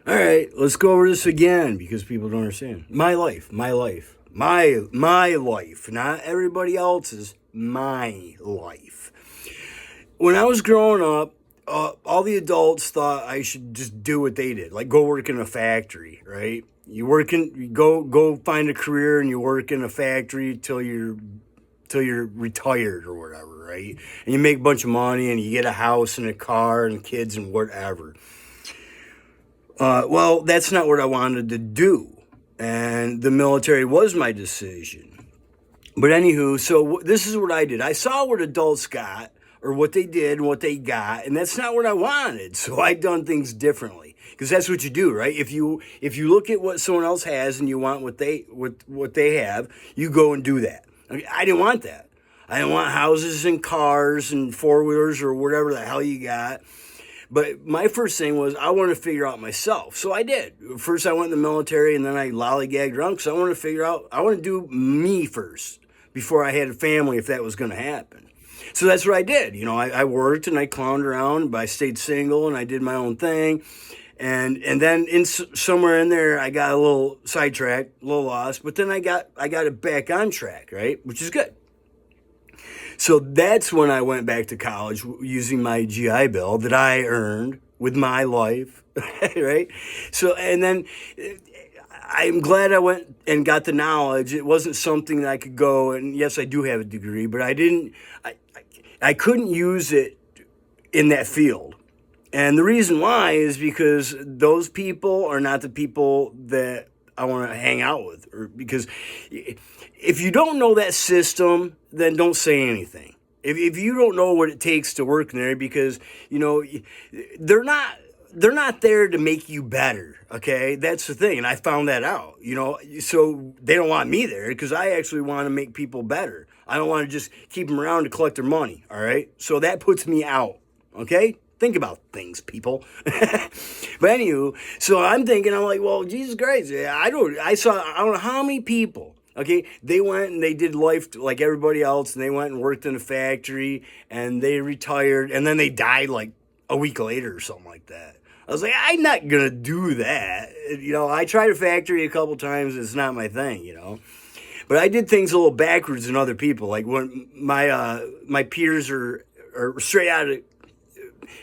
All right, let's go over this again because people don't understand. My life, my life, not everybody else's. My life. When I was growing up, all the adults thought I should just do what they did, like go work in a factory, right? You go find a career and you work in a factory till you're retired or whatever, right? And you make a bunch of money and you get a house and a car and kids and whatever. Well, that's not what I wanted to do, and the military was my decision. But anywho, so this is what I did. I saw what adults got, or what they did, and what they got, and that's not what I wanted. So I done things differently because that's what you do, right? If you look at what someone else has and you want what they have, you go and do that. I didn't want that. I didn't want houses and cars and four wheelers or whatever the hell you got. But my first thing was I wanted to figure out myself. So I did. First I went in the military and then I lollygagged around because I wanted to figure out, I want to do me first before I had a family if that was going to happen. So that's what I did. I worked and I clowned around, but I stayed single and I did my own thing. And then somewhere in there, I got a little sidetracked, a little lost, but then I got it back on track, right? Which is good. So that's when I went back to college using my GI Bill that I earned with my life, right? So, and then I'm glad I went and got the knowledge. It wasn't something that I could go, and yes, I do have a degree, but I couldn't use it in that field. And the reason why is because those people are not the people that I want to hang out with, or because if you don't know that system, then don't say anything. If you don't know what it takes to work in there, because they're not there to make you better. Okay, that's the thing, and I found that out. So they don't want me there because I actually want to make people better. I don't want to just keep them around to collect their money. All right, so that puts me out. Okay. Think about things, people. But anywho, so I'm like, well, Jesus Christ, I don't know how many people, okay, they went and they did life like everybody else, and they went and worked in a factory, and they retired, and then they died like a week later or something like that. I was like, I'm not going to do that. I tried a factory a couple times, it's not my thing. But I did things a little backwards than other people. Like when my peers are straight out of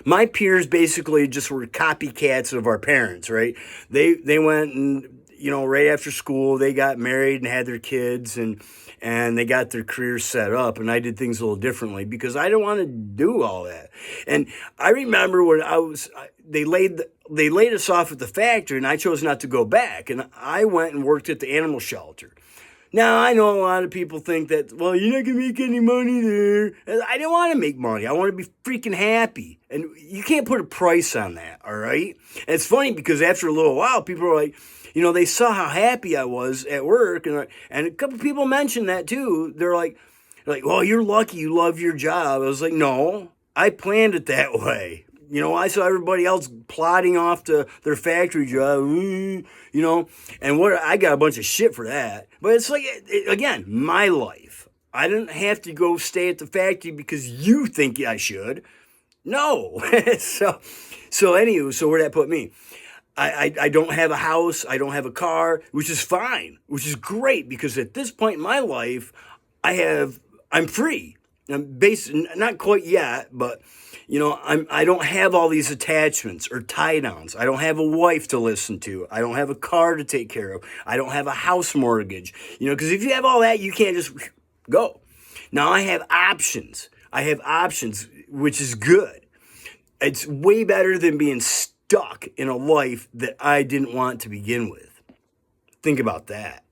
my peers basically just were copycats of our parents, right? They went and right after school they got married and had their kids and they got their careers set up, and I did things a little differently because I didn't want to do all that. And I remember when they laid us off at the factory, and I chose not to go back, and I went and worked at the animal shelter. Now, I know a lot of people think that, well, you're not going to make any money there. I didn't want to make money. I want to be freaking happy. And you can't put a price on that, all right? And it's funny because after a little while, people are like, they saw how happy I was at work. And a couple people mentioned that too. They're like, well, you're lucky you love your job. I was like, no, I planned it that way. I saw everybody else plodding off to their factory job, and I got a bunch of shit for that. But it's like, again, my life. I didn't have to go stay at the factory because you think I should. No. so anyway, so where'd that put me? I don't have a house. I don't have a car, which is fine, which is great because at this point in my life, I'm free. I'm not quite yet, but I don't have all these attachments or tie-downs. I don't have a wife to listen to. I don't have a car to take care of. I don't have a house mortgage. Because if you have all that, you can't just go. Now I have options. Which is good. It's way better than being stuck in a life that I didn't want to begin with. Think about that.